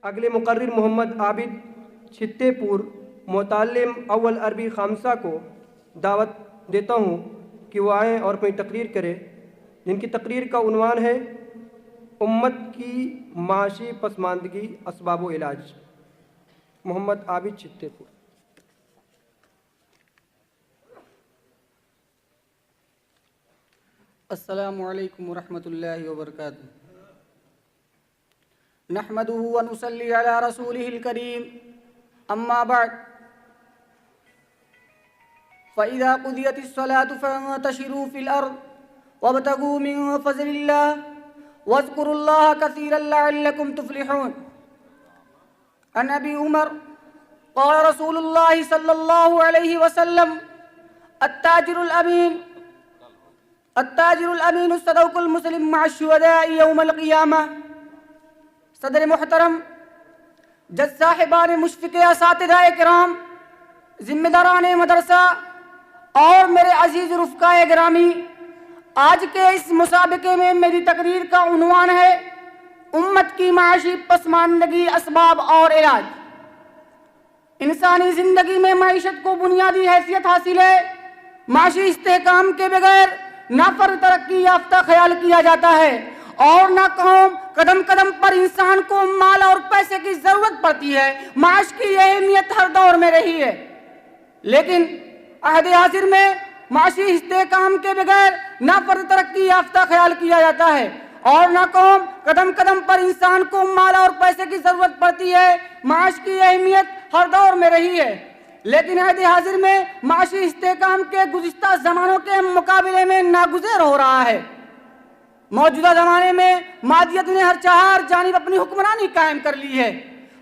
अगले मुकर्रिर मोहम्मद आबिद छित्तेपुर मुतल्लिम अव्वल अरबी खामसा को दावत देता हूँ कि वो आएँ और अपनी तकरीर करें, जिनकी तकरीर का उन्वान है उम्मत की माशी पसमानदगी असबाब इलाज। मोहम्मद आबिद छित्तेपुर। अस्सलामु अलैकुम वरहमतुल्लाहि वबरकातुहू। नहमदुहु व नुसल्ली अला रसूलिहिल करीम, अम्मा बअद, फ़इज़ा क़ुदियतिस सलातु फ़ंतशिरू फ़िल अर्ज़ वब्तगू मिन फ़ज़लिल्लाह वज़्कुरुल्लाह कसीरन लअल्लकुम तुफ़्लिहून। अन अबी उमर क़ाल रसूलुल्लाह सल्लल्लाहु अलैहि वसल्लम अत्ताजिरुल अमीन सदक़ुल मुस्लिम मअश्शुहदाइ यौमल क़ियामह। सदर मोहतरम, जज साहिबान मुश्फ़िक़े असातिज़ाए किराम, ज़िम्मेदारान मदरसा और मेरे अजीज़ रुफ़क़ाए गिरामी, आज के इस मुसाबिक़े में मेरी तकरीर का उन्वान है उम्मत की माशी पसमानदगी असबाब और इलाज। इंसानी ज़िंदगी में मईशत को बुनियादी हैसियत हासिल है। माशी इस्तेहकाम के बगैर ना फर्द तरक्की याफ्ता ख्याल किया जाता है और ना कौम। कदम कदम पर इंसान को माल और पैसे की जरूरत पड़ती है। माश की यह अहमियत हर दौर में रही है, लेकिन अहद हाजिर में माशी इस्तेहकाम के बगैर ना फर्द तरक्की याफ्ता ख्याल किया जाता है और ना कौम। कदम कदम पर इंसान को माल और पैसे की जरूरत पड़ती है। माश की यह अहमियत हर दौर में रही है, लेकिन अहद हाजिर में माशी इस्तेहकाम के गुज़िश्ता ज़मानों के मुकाबले में नागुज़ेर हो रहा है। मौजूदा ज़माने में मादियत ने हर चार जानिब अपनी हुक्मरानी कायम कर ली है।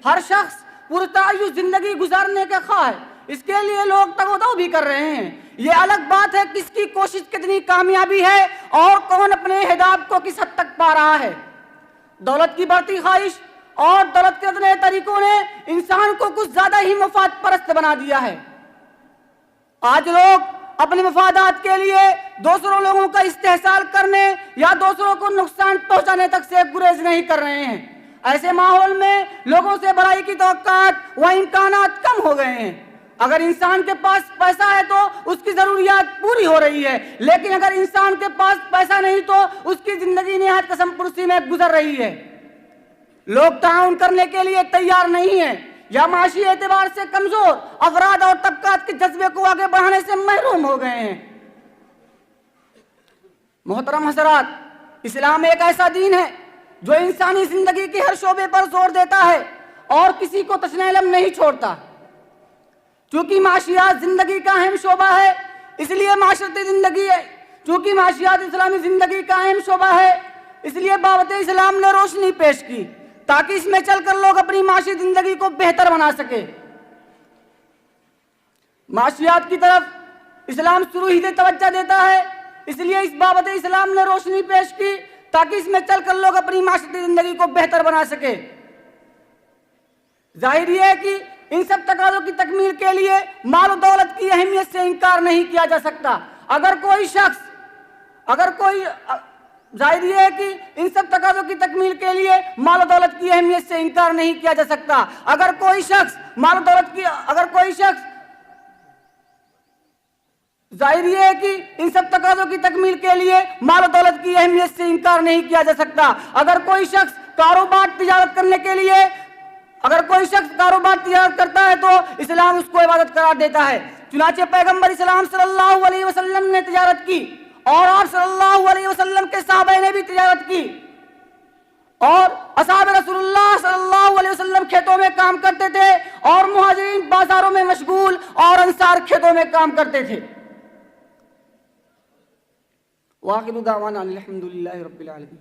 हर शख्स पुरतायुश ज़िंदगी गुजारने का ख्वाह है, इसके लिए लोग तगोदो भी कर रहे हैं। ये अलग बात है किसकी कोशिश कितनी कामयाबी है और कौन अपने अहदाफ को किस हद तक पा रहा है। दौलत की बढ़ती ख्वाहिश और दौलत के नए तरीकों ने इंसान को कुछ ज्यादा ही मफाद परस्त बना दिया है। आज लोग अपने मफादात के लिए दूसरों लोगों का इस्तेहसाल करने या दूसरों को नुकसान पहुंचाने तक से गुरेज नहीं कर रहे हैं। ऐसे माहौल में लोगों से भलाई की तवक्कात व इम्कानात कम हो गए हैं। अगर इंसान के पास पैसा है तो उसकी जरूरियात पूरी हो रही है, लेकिन अगर इंसान के पास पैसा नहीं तो उसकी जिंदगी निहायत कसम पुरसी में गुजर रही है। लोग ताउन करने के लिए तैयार नहीं है या माशी एतबार से कमजोर अफराद और तबकात के जज्बे को आगे बढ़ाने से महरूम हो गए हैं। मोहतरम हजरात, इस्लाम एक ऐसा दीन है जो इंसानी जिंदगी के हर शोबे पर जोर देता है और किसी को तशनेलम नहीं छोड़ता। चूंकि माशियात जिंदगी का अहम शोबा है, इसलिए माशरती जिंदगी है। चूंकि माशियात इस्लामी जिंदगी का अहम शोबा है, इसलिए बावत इस्लाम ने रोशनी पेश की ताकि इसमें चलकर लोग अपनी माशी जिंदगी को बेहतर बना सके। माशियात की तरफ इस्लाम शुरू ही से तवज्जो देता है, इसलिए इस बाबत इस्लाम ने रोशनी पेश की ताकि इसमें चलकर लोग अपनी माशी जिंदगी को बेहतर बना सके। जाहिर है कि इन सब तकाज़ों की तकमील के लिए माल और दौलत की अहमियत से इनकार नहीं किया जा सकता। जाहिर है कि इन सब तकाज़ों की तकमील के लिए माल और दौलत की अहमियत से इनकार नहीं किया जा सकता। अगर कोई शख्स जाहिर है कि इन सब तकाज़ों की तकमील के लिए माल और दौलत की अहमियत से इनकार नहीं किया जा सकता। अगर कोई शख्स कारोबार तिजारत करता है तो इस्लाम उसको इबादत करार देता है। चुनाचे पैगंबर इस्लाम सल्लल्लाहु अलैहि वसल्लम ने तिजारत की और आप सल्लल्लाहु अलैहि वसल्लम के सहाबा ने भी तिजारत की और असहाब रसूलुल्लाह सल्लल्लाहु अलैहि वसल्लम खेतों में काम करते थे और मुहाजिरीन बाजारों में मशगूल और अंसार खेतों में काम करते थे। वाक़िअ दावाना अल्हम्दुलिल्लाहि रब्बिल आलमीन।